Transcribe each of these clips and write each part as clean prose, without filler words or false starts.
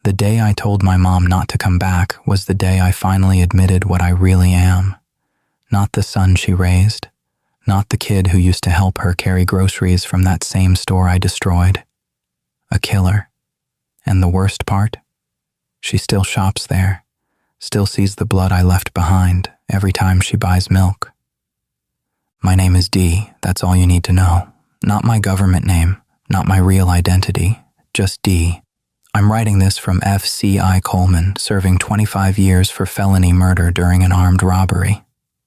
The day I told my mom not to come back was the day I finally admitted what I really am. Not the son she raised, not the kid who used to help her carry groceries from that same store I destroyed. A killer. And the worst part? She still shops there, still sees the blood I left behind every time she buys milk. My name is D, that's all you need to know. Not my government name, not my real identity, just D. I'm writing this from F.C.I. Coleman, serving 25 years for felony murder during an armed robbery.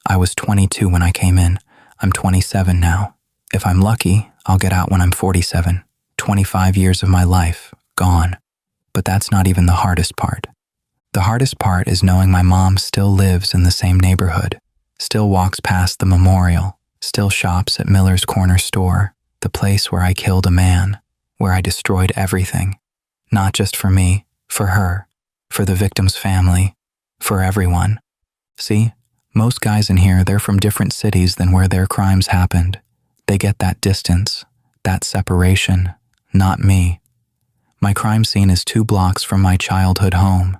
I was 22 when I came in. I'm 27 now. If I'm lucky, I'll get out when I'm 47. 25 years of my life, gone. But that's not even the hardest part. The hardest part is knowing my mom still lives in the same neighborhood, still walks past the memorial, still shops at Miller's Corner Store, the place where I killed a man, where I destroyed everything. Not just for me, for her, for the victim's family, for everyone. See, most guys in here, they're from different cities than where their crimes happened. They get that distance, that separation, not me. My crime scene is 2 blocks from my childhood home.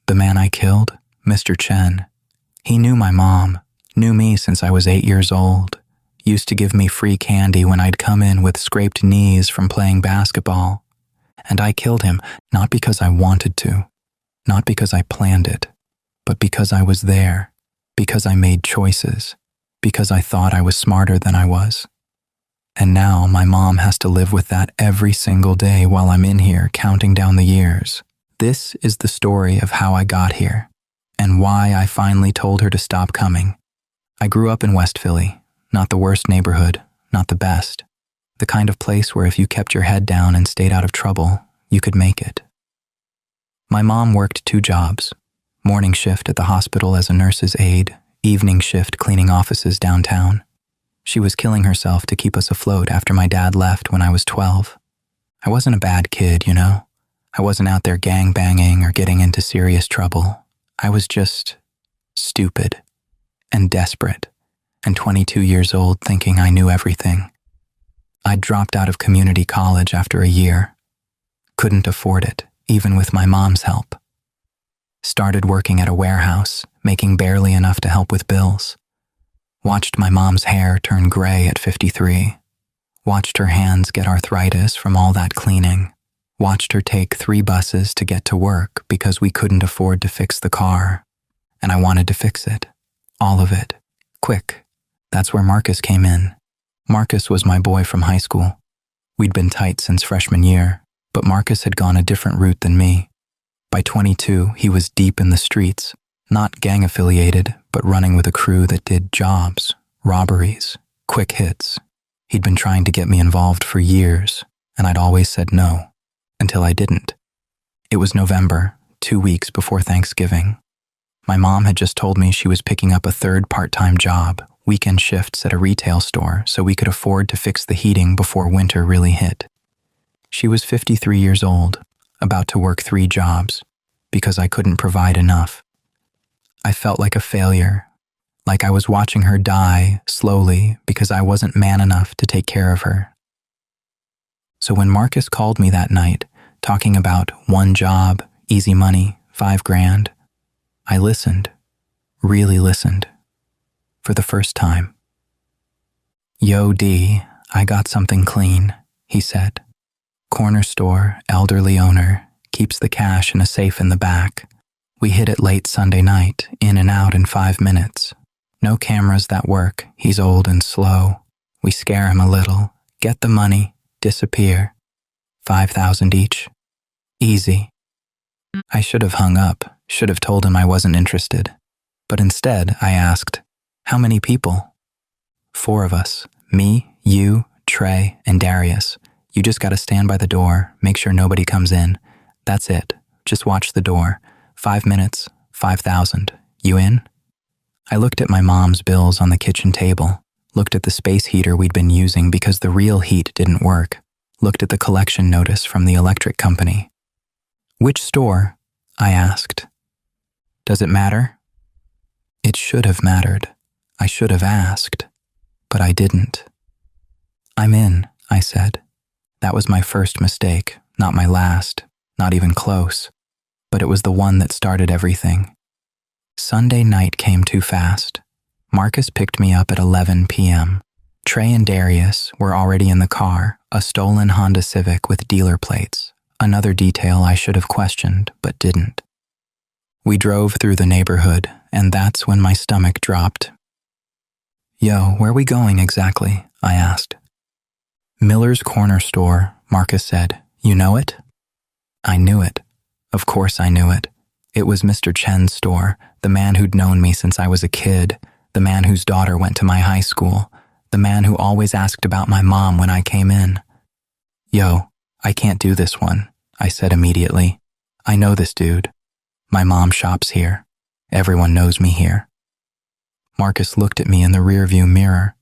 The man I killed, Mr. Chen, he knew my mom, knew me since I was 8 years old, used to give me free candy when I'd come in with scraped knees from playing basketball. And I killed him not because I wanted to, not because I planned it, but because I was there, because I made choices, because I thought I was smarter than I was. And now my mom has to live with that every single day while I'm in here counting down the years. This is the story of how I got here, and why I finally told her to stop coming. I grew up in West Philly, not the worst neighborhood, not the best. The kind of place where if you kept your head down and stayed out of trouble, you could make it. My mom worked 2 jobs, morning shift at the hospital as a nurse's aide, evening shift cleaning offices downtown. She was killing herself to keep us afloat after my dad left when I was 12. I wasn't a bad kid, you know. I wasn't out there gang-banging or getting into serious trouble. I was just stupid and desperate and 22 years old thinking I knew everything. I'd dropped out of community college after a year. Couldn't afford it, even with my mom's help. Started working at a warehouse, making barely enough to help with bills. Watched my mom's hair turn gray at 53. Watched her hands get arthritis from all that cleaning. Watched her take 3 buses to get to work because we couldn't afford to fix the car. And I wanted to fix it. All of it. Quick. That's where Marcus came in. Marcus was my boy from high school. We'd been tight since freshman year, but Marcus had gone a different route than me. By 22, he was deep in the streets, not gang-affiliated, but running with a crew that did jobs, robberies, quick hits. He'd been trying to get me involved for years, and I'd always said no, until I didn't. It was November, 2 weeks before Thanksgiving. My mom had just told me she was picking up a 3rd part-time job, weekend shifts at a retail store, so we could afford to fix the heating before winter really hit. She was 53 years old, about to work 3 jobs, because I couldn't provide enough. I felt like a failure, like I was watching her die slowly because I wasn't man enough to take care of her. So when Marcus called me that night, talking about 1 job, easy money, $5,000, I listened, really listened. For the first time. "Yo, D, I got something clean," he said. "Corner store, elderly owner, keeps the cash in a safe in the back. We hit it late Sunday night, in and out in 5 minutes. No cameras that work, he's old and slow. We scare him a little, get the money, disappear. 5,000 each. Easy." I should have hung up, should have told him I wasn't interested. But instead, I asked, "How many people?" "4 of us. Me, you, Trey, and Darius. You just gotta stand by the door, make sure nobody comes in. That's it. Just watch the door. 5 minutes, 5,000. You in?" I looked at my mom's bills on the kitchen table, looked at the space heater we'd been using because the real heat didn't work, looked at the collection notice from the electric company. "Which store?" I asked. "Does it matter?" It should have mattered. I should have asked, but I didn't. "I'm in," I said. That was my first mistake, not my last, not even close. but it was the one that started everything. Sunday night came too fast. Marcus picked me up at 11 p.m. Trey and Darius were already in the car, a stolen Honda Civic with dealer plates, another detail I should have questioned but didn't. We drove through the neighborhood, and that's when my stomach dropped. "Yo, where we going exactly?" I asked. "Miller's Corner Store," Marcus said. "You know it?" I knew it. Of course I knew it. It was Mr. Chen's store, the man who'd known me since I was a kid, the man whose daughter went to my high school, the man who always asked about my mom when I came in. "Yo, I can't do this one," I said immediately. "I know this dude. My mom shops here. Everyone knows me here." Marcus looked at me in the rearview mirror.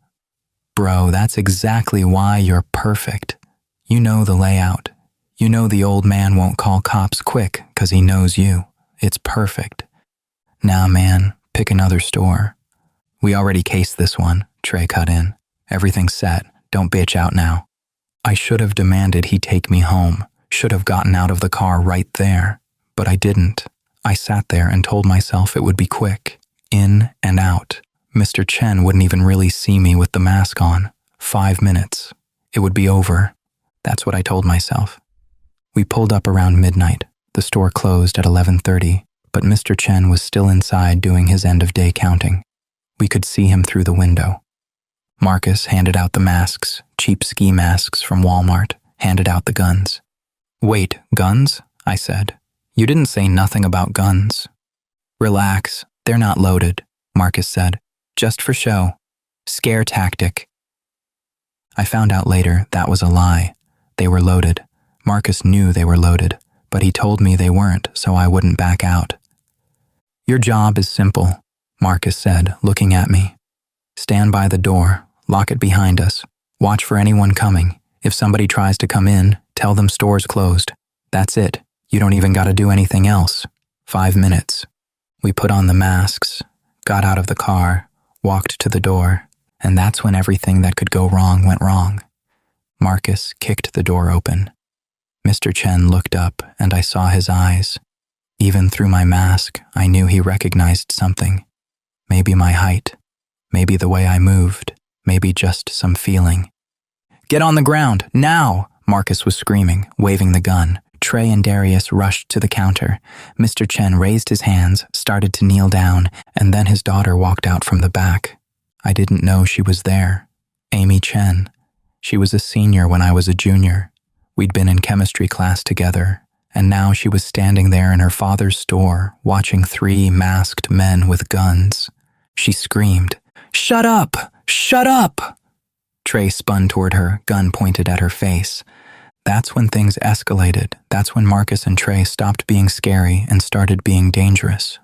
"Bro, that's exactly why you're perfect. You know the layout. You know the old man won't call cops quick 'cause he knows you. It's perfect. Nah, man, pick another store." "We already cased this one," Trey cut in. "Everything's set. Don't bitch out now." I should have demanded he take me home, should have gotten out of the car right there, but I didn't. I sat there and told myself it would be quick. In and out. Mr. Chen wouldn't even really see me with the mask on. 5 minutes. It would be over. That's what I told myself. We pulled up around midnight. The store closed at 11:30, but Mr. Chen was still inside doing his end-of-day counting. We could see him through the window. Marcus handed out the masks, cheap ski masks from Walmart, handed out the guns. "Wait, guns?" I said. "You didn't say nothing about guns." "Relax, they're not loaded," Marcus said. "Just for show. Scare tactic." I found out later that was a lie. They were loaded. Marcus knew they were loaded, but he told me they weren't, so I wouldn't back out. "Your job is simple," Marcus said, looking at me. "Stand by the door, lock it behind us, watch for anyone coming. If somebody tries to come in, tell them store's closed. That's it. You don't even gotta do anything else. 5 minutes." We put on the masks, got out of the car, walked to the door, and that's when everything that could go wrong went wrong. Marcus kicked the door open. Mr. Chen looked up, and I saw his eyes. Even through my mask, I knew he recognized something. Maybe my height, maybe the way I moved, maybe just some feeling. "Get on the ground, now!" Marcus was screaming, waving the gun. Trey and Darius rushed to the counter. Mr. Chen raised his hands, started to kneel down, and then his daughter walked out from the back. I didn't know she was there. Amy Chen. She was a senior when I was a junior. We'd been in chemistry class together, and now she was standing there in her father's store, watching 3 masked men with guns. She screamed, "Shut up! Shut up!" Trey spun toward her, gun pointed at her face. That's when things escalated. That's when Marcus and Trey stopped being scary and started being dangerous.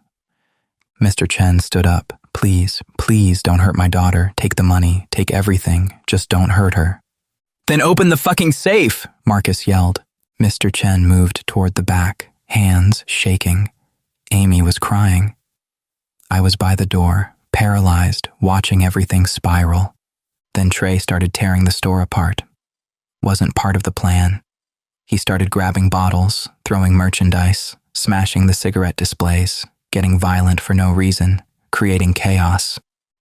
Mr. Chen stood up. "Please, please don't hurt my daughter. Take the money. Take everything. Just don't hurt her." "Then open the fucking safe!" Marcus yelled. Mr. Chen moved toward the back, hands shaking. Amy was crying. I was by the door, paralyzed, watching everything spiral. Then Trey started tearing the store apart. Wasn't part of the plan. He started grabbing bottles, throwing merchandise, smashing the cigarette displays, getting violent for no reason, creating chaos.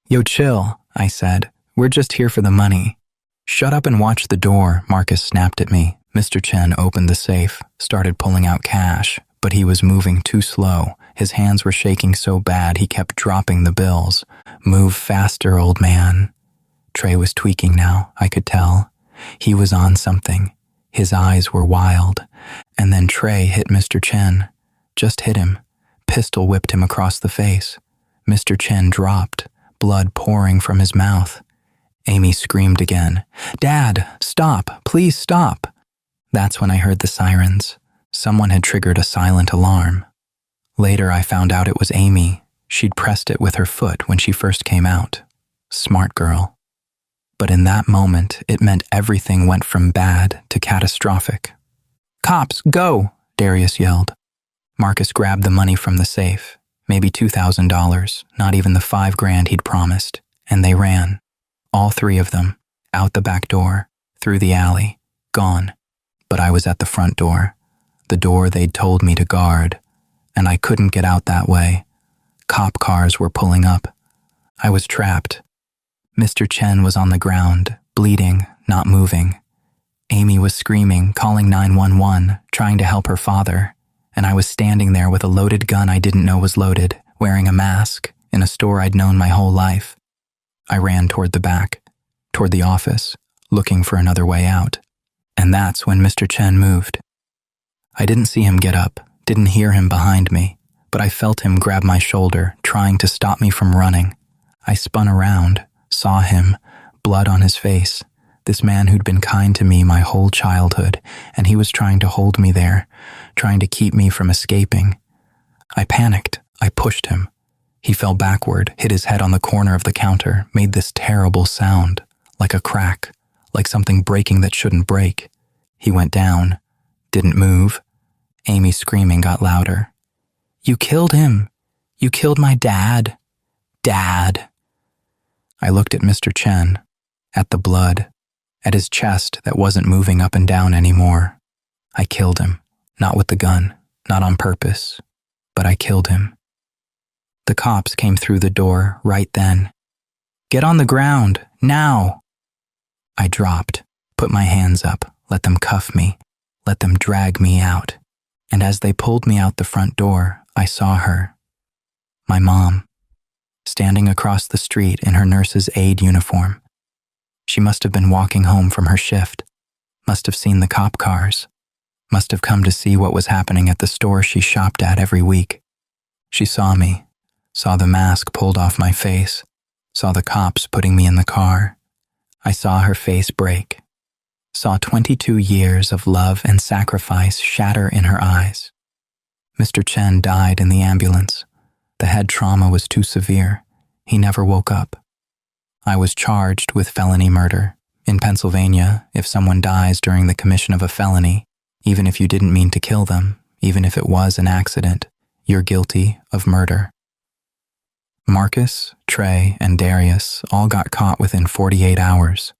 "Yo, chill," I said. "We're just here for the money." "Shut up and watch the door," Marcus snapped at me. Mr. Chen opened the safe, started pulling out cash, but he was moving too slow. His hands were shaking so bad he kept dropping the bills. "Move faster, old man." Trey was tweaking now, I could tell. He was on something. His eyes were wild. And then Trey hit Mr. Chen. Just hit him. Pistol whipped him across the face. Mr. Chen dropped, blood pouring from his mouth. Amy screamed again. "Dad, stop, please stop." That's when I heard the sirens. Someone had triggered a silent alarm. Later I found out it was Amy. She'd pressed it with her foot when she first came out. Smart girl. But in that moment, it meant everything went from bad to catastrophic. "Cops, go!" Darius yelled. Marcus grabbed the money from the safe, maybe $2,000, not even the $5,000 he'd promised, and they ran. All 3 of them, out the back door, through the alley, gone. But I was at the front door, the door they'd told me to guard. and I couldn't get out that way. Cop cars were pulling up. I was trapped. Mr. Chen was on the ground, bleeding, not moving. Amy was screaming, calling 911, trying to help her father, and I was standing there with a loaded gun I didn't know was loaded, wearing a mask, in a store I'd known my whole life. I ran toward the back, toward the office, looking for another way out. And that's when Mr. Chen moved. I didn't see him get up, didn't hear him behind me, but I felt him grab my shoulder, trying to stop me from running. I spun around, saw him, blood on his face, this man who'd been kind to me my whole childhood, and he was trying to hold me there, trying to keep me from escaping. I panicked. I pushed him. He fell backward, hit his head on the corner of the counter, made this terrible sound, like a crack, like something breaking that shouldn't break. He went down, didn't move. Amy's screaming got louder. "You killed him! You killed my dad! Dad!" I looked at Mr. Chen, at the blood, at his chest that wasn't moving up and down anymore. I killed him, not with the gun, not on purpose, but I killed him. The cops came through the door right then. "Get on the ground, now!" I dropped, put my hands up, let them cuff me, let them drag me out. And as they pulled me out the front door, I saw her, my mom, standing across the street in her nurse's aide uniform. She must have been walking home from her shift, must have seen the cop cars, must have come to see what was happening at the store she shopped at every week. She saw me, saw the mask pulled off my face, saw the cops putting me in the car. I saw her face break, saw 22 years of love and sacrifice shatter in her eyes. Mr. Chen died in the ambulance. The head trauma was too severe. He never woke up. I was charged with felony murder. In Pennsylvania, if someone dies during the commission of a felony, even if you didn't mean to kill them, even if it was an accident, you're guilty of murder. Marcus, Trey, and Darius all got caught within 48 hours.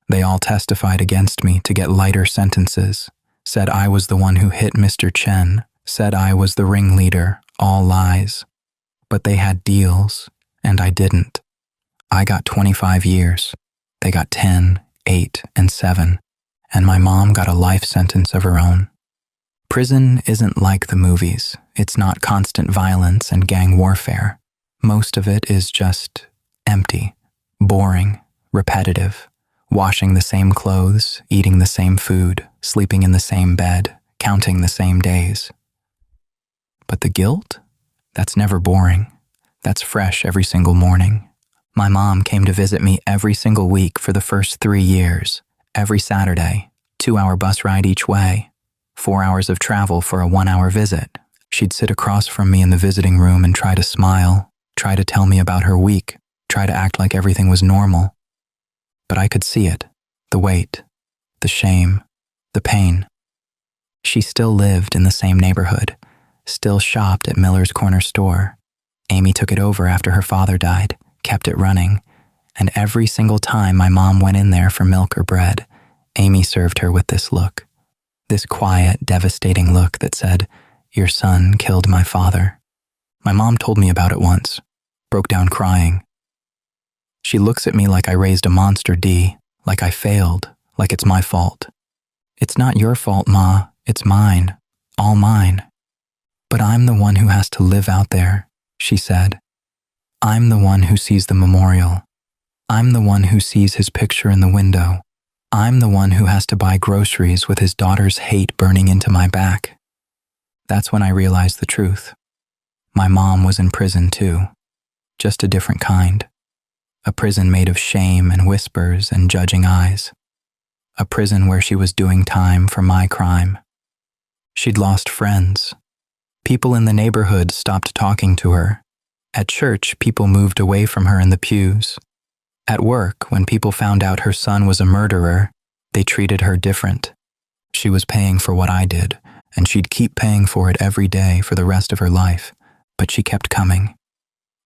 They all testified against me to get lighter sentences, said I was the one who hit Mr. Chen, said I was the ringleader, all lies. But they had deals, and I didn't. I got 25 years. They got 10, 8, and 7, and my mom got a life sentence of her own. Prison isn't like the movies. It's not constant violence and gang warfare. Most of it is just empty, boring, repetitive, washing the same clothes, eating the same food, sleeping in the same bed, counting the same days. But the guilt? That's never boring. That's fresh every single morning. My mom came to visit me every single week for the first 3 years, every Saturday, 2-hour bus ride each way, 4 hours of travel for a 1-hour visit. She'd sit across from me in the visiting room and try to smile, try to tell me about her week, try to act like everything was normal. But I could see it, the weight, the shame, the pain. She still lived in the same neighborhood, still shopped at Miller's corner store. Amy took it over after her father died, kept it running, and every single time my mom went in there for milk or bread, Amy served her with this look, this quiet, devastating look that said, "Your son killed my father." My mom told me about it once, broke down crying. She looks at me like I raised a monster, D, like I failed, like it's my fault. "It's not your fault, Ma, it's mine, all mine. But I'm the one who has to live out there," she said. "I'm the one who sees the memorial. I'm the one who sees his picture in the window. I'm the one who has to buy groceries with his daughter's hate burning into my back." That's when I realized the truth. My mom was in prison too, just a different kind. A prison made of shame and whispers and judging eyes. A prison where she was doing time for my crime. She'd lost friends. People in the neighborhood stopped talking to her. At church, people moved away from her in the pews. At work, when people found out her son was a murderer, they treated her different. She was paying for what I did, and she'd keep paying for it every day for the rest of her life. But she kept coming,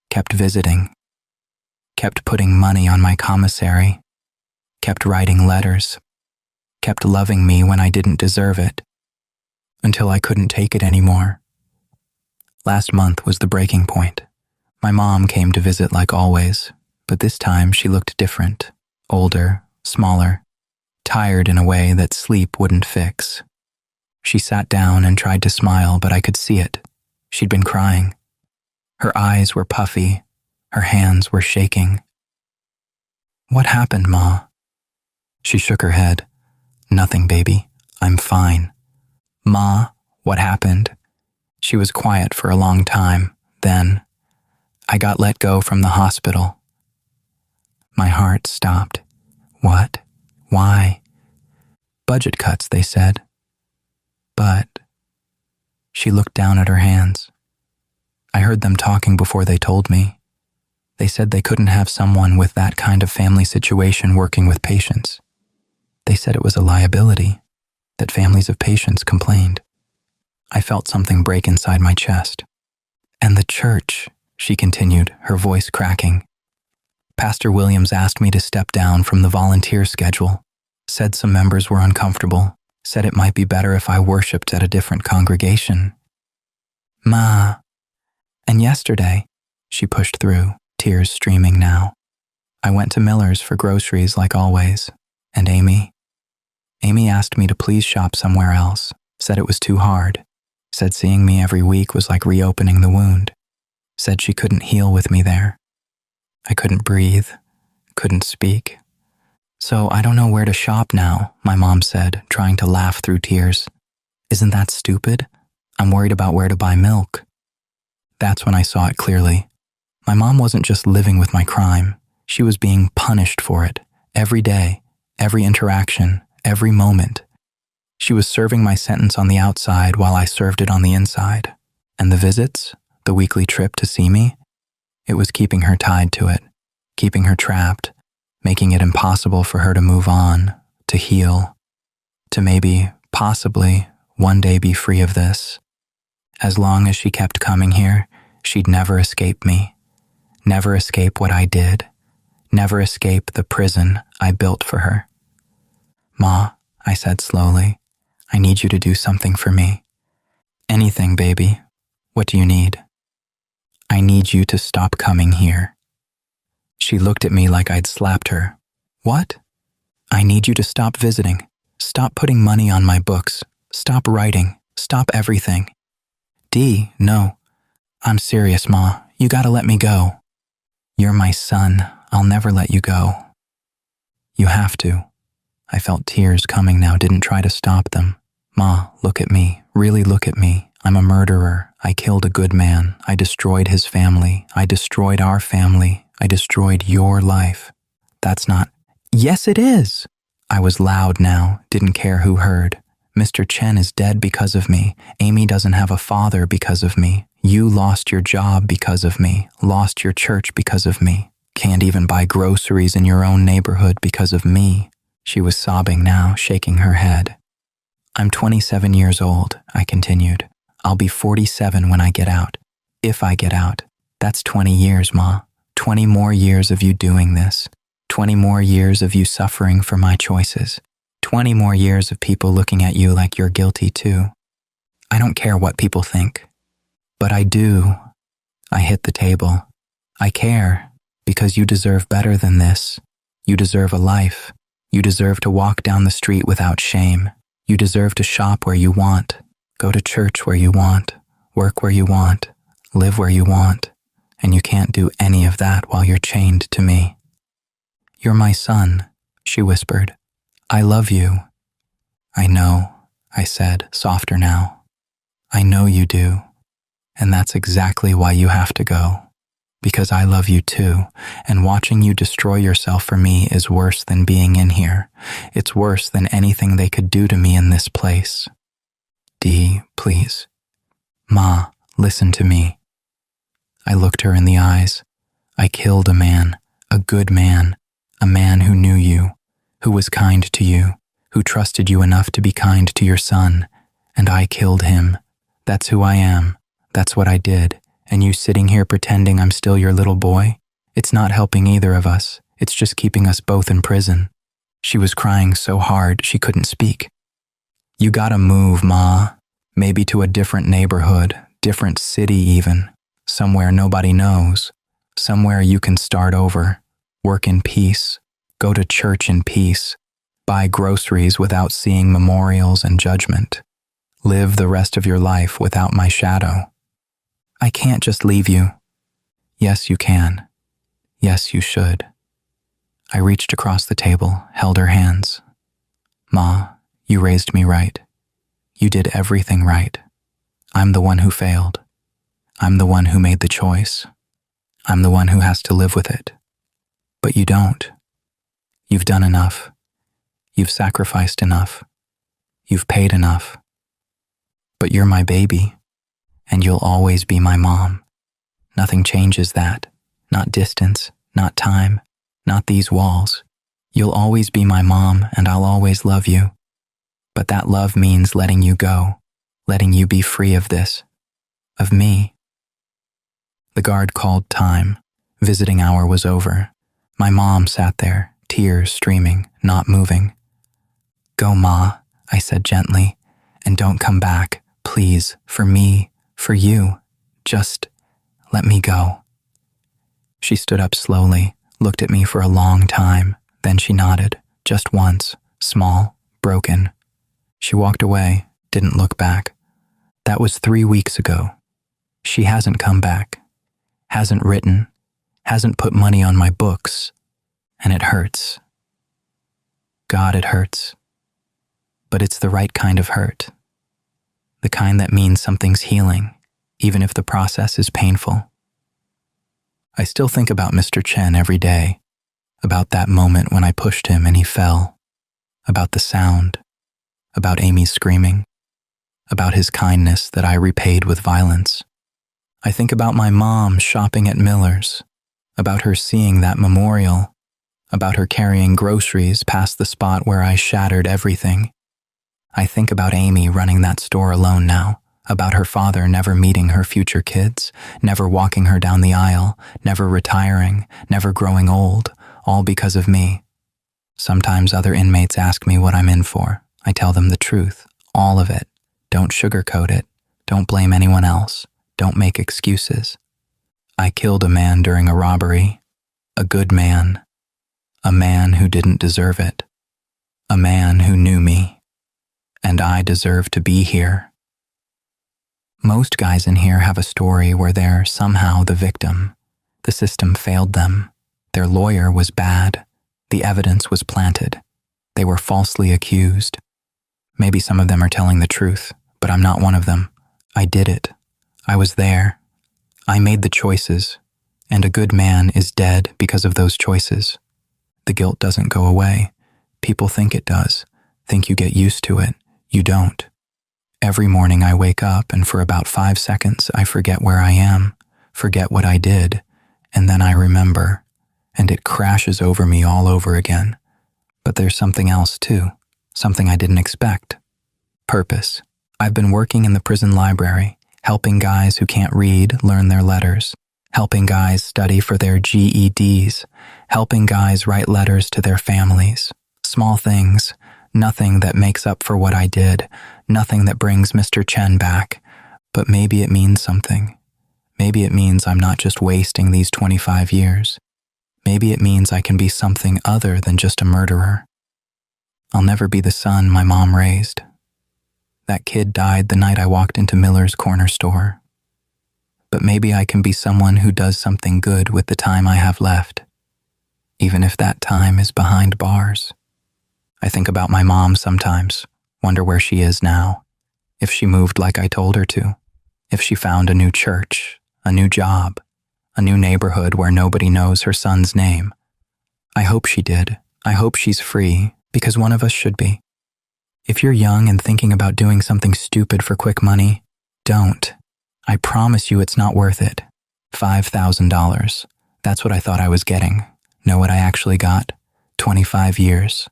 kept visiting, kept putting money on my commissary, kept writing letters, kept loving me when I didn't deserve it, until I couldn't take it anymore. Last month was the breaking point. My mom came to visit like always, but this time she looked different, older, smaller, tired in a way that sleep wouldn't fix. She sat down and tried to smile, but I could see it. She'd been crying. Her eyes were puffy. Her hands were shaking. "What happened, Ma?" She shook her head. "Nothing, baby. I'm fine." "Ma, what happened?" She was quiet for a long time. Then, "I got let go from the hospital." My heart stopped. "What? Why?" "Budget cuts," they said. "But..." She looked down at her hands. I heard them talking before they told me. They said they couldn't have someone with that kind of family situation working with patients. They said it was a liability, that families of patients complained. I felt something break inside my chest. "And the church," she continued, her voice cracking. "Pastor Williams asked me to step down from the volunteer schedule, said some members were uncomfortable, said it might be better if I worshiped at a different congregation." "Ma." "And yesterday," she pushed through, tears streaming now, "I went to Miller's for groceries like always, and Amy asked me to please shop somewhere else, said it was too hard, said seeing me every week was like reopening the wound, said she couldn't heal with me there. I couldn't breathe, couldn't speak. So I don't know where to shop now," my mom said, trying to laugh through tears. "Isn't that stupid? I'm worried about where to buy milk." That's when I saw it clearly. My mom wasn't just living with my crime. She was being punished for it, every day, every interaction, every moment. She was serving my sentence on the outside while I served it on the inside. And the visits, the weekly trip to see me, it was keeping her tied to it, keeping her trapped, making it impossible for her to move on, to heal, to maybe, possibly, one day be free of this. As long as she kept coming here, she'd never escape me, never escape what I did, never escape the prison I built for her. "Ma," I said slowly, "I need you to do something for me." "Anything, baby. What do you need?" "I need you to stop coming here." She looked at me like I'd slapped her. "What?" "I need you to stop visiting. Stop putting money on my books. Stop writing. Stop everything." "Dee, no. I'm serious, Ma. You gotta let me go." "You're my son. I'll never let you go." "You have to." I felt tears coming now, didn't try to stop them. "Ma, look at me. Really look at me. I'm a murderer. I killed a good man. I destroyed his family. I destroyed our family. I destroyed your life. That's not..." "Yes, it is." I was loud now, didn't care who heard. "Mr. Chen is dead because of me. Amy doesn't have a father because of me. You lost your job because of me. Lost your church because of me. Can't even buy groceries in your own neighborhood because of me." She was sobbing now, shaking her head. "I'm 27 years old," I continued. "I'll be 47 when I get out. If I get out. That's 20 years, Ma. 20 more years of you doing this. 20 more years of you suffering for my choices. 20 more years of people looking at you like you're guilty too. I don't care what people think. But I do." I hit the table. "I care, because you deserve better than this. You deserve a life. You deserve to walk down the street without shame. You deserve to shop where you want, go to church where you want, work where you want, live where you want, and you can't do any of that while you're chained to me." "You're my son," she whispered. "I love you." "I know," I said, softer now. "I know you do. And that's exactly why you have to go. Because I love you too, and watching you destroy yourself for me is worse than being in here. It's worse than anything they could do to me in this place. Dee, please. Ma, listen to me." I looked her in the eyes. "I killed a man, a good man, a man who knew you, who was kind to you, who trusted you enough to be kind to your son, and I killed him. That's who I am. That's what I did. And you sitting here pretending I'm still your little boy? It's not helping either of us. It's just keeping us both in prison." She was crying so hard she couldn't speak. "You gotta move, Ma. Maybe to a different neighborhood, different city even, somewhere nobody knows, somewhere you can start over, work in peace, go to church in peace, buy groceries without seeing memorials and judgment, live the rest of your life without my shadow. I can't just leave you. Yes, you can. Yes, you should. I reached across the table, held her hands. Ma, you raised me right. You did everything right. I'm the one who failed. I'm the one who made the choice. I'm the one who has to live with it. But you don't. You've done enough. You've sacrificed enough. You've paid enough. But you're my baby, and you'll always be my mom. Nothing changes that. Not distance, not time, not these walls. You'll always be my mom, and I'll always love you. But that love means letting you go, letting you be free of this, of me. The guard called time. Visiting hour was over. My mom sat there, tears streaming, not moving. Go, Ma, I said gently, and don't come back, please, for me, for you. Just let me go. She stood up slowly, looked at me for a long time, then she nodded, just once, small, broken. She walked away, didn't look back. That was 3 weeks ago. She hasn't come back, hasn't written, hasn't put money on my books, and it hurts. God, it hurts. But it's the right kind of hurt. The kind that means something's healing, even if the process is painful. I still think about Mr. Chen every day, about that moment when I pushed him and he fell, about the sound, about Amy screaming, about his kindness that I repaid with violence. I think about my mom shopping at Miller's, about her seeing that memorial, about her carrying groceries past the spot where I shattered everything. I think about Amy running that store alone now, about her father never meeting her future kids, never walking her down the aisle, never retiring, never growing old, all because of me. Sometimes other inmates ask me what I'm in for. I tell them the truth, all of it. Don't sugarcoat it. Don't blame anyone else. Don't make excuses. I killed a man during a robbery. A good man. A man who didn't deserve it. A man who knew me. And I deserve to be here. Most guys in here have a story where they're somehow the victim. The system failed them. Their lawyer was bad. The evidence was planted. They were falsely accused. Maybe some of them are telling the truth, but I'm not one of them. I did it. I was there. I made the choices, and a good man is dead because of those choices. The guilt doesn't go away. People think it does, think you get used to it. You don't. Every morning I wake up, and for about 5 seconds I forget where I am, forget what I did, and then I remember, and it crashes over me all over again. But there's something else too, something I didn't expect. Purpose. I've been working in the prison library, helping guys who can't read learn their letters, helping guys study for their GEDs, helping guys write letters to their families. Small things, nothing that makes up for what I did, nothing that brings Mr. Chen back, but maybe it means something. Maybe it means I'm not just wasting these 25 years. Maybe it means I can be something other than just a murderer. I'll never be the son my mom raised. That kid died the night I walked into Miller's corner store. But maybe I can be someone who does something good with the time I have left, even if that time is behind bars. I think about my mom sometimes, wonder where she is now, if she moved like I told her to, if she found a new church, a new job, a new neighborhood where nobody knows her son's name. I hope she did. I hope she's free, because one of us should be. If you're young and thinking about doing something stupid for quick money, don't. I promise you it's not worth it. $5,000. That's what I thought I was getting. Know what I actually got? 25 years.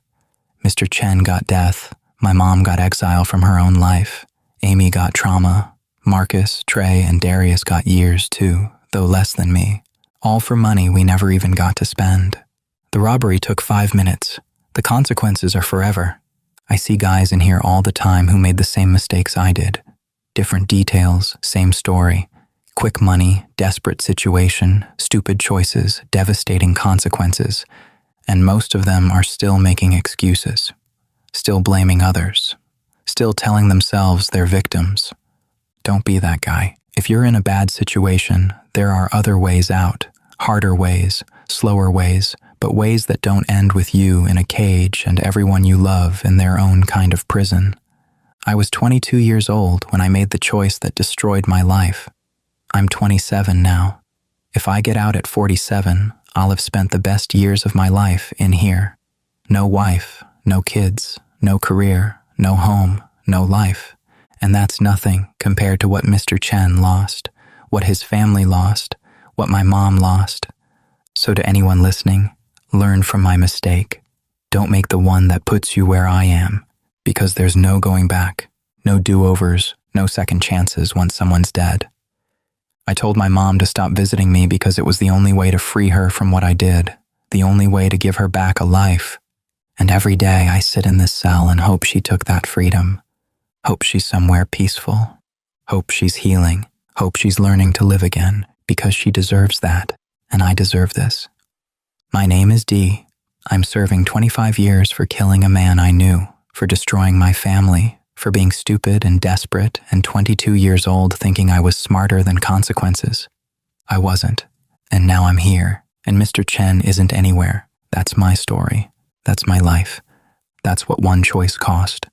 Mr. Chen got death. My mom got exile from her own life. Amy got trauma. Marcus, Trey, and Darius got years too, though less than me. All for money we never even got to spend. The robbery took 5 minutes. The consequences are forever. I see guys in here all the time who made the same mistakes I did Different details, same story. Quick money, desperate situation, stupid choices, devastating consequences. And most of them are still making excuses, still blaming others, still telling themselves they're victims. Don't be that guy. If you're in a bad situation, there are other ways out, harder ways, slower ways, but ways that don't end with you in a cage and everyone you love in their own kind of prison. I was 22 years old when I made the choice that destroyed my life. I'm 27 now. If I get out at 47, I'll have spent the best years of my life in here. No wife, no kids, no career, no home, no life. And that's nothing compared to what Mr. Chen lost, what his family lost, what my mom lost. So to anyone listening, learn from my mistake. Don't make the one that puts you where I am, because there's no going back, no do-overs, no second chances once someone's dead. I told my mom to stop visiting me because it was the only way to free her from what I did, the only way to give her back a life. And every day I sit in this cell and hope she took that freedom. Hope she's somewhere peaceful. Hope she's healing. Hope she's learning to live again, because she deserves that, and I deserve this. My name is Dee. I'm serving 25 years for killing a man I knew, for destroying my family, for being stupid and desperate and 22 years old thinking I was smarter than consequences. I wasn't, and now I'm here, and Mr. Chen isn't anywhere. That's my story. That's my life. That's what one choice cost.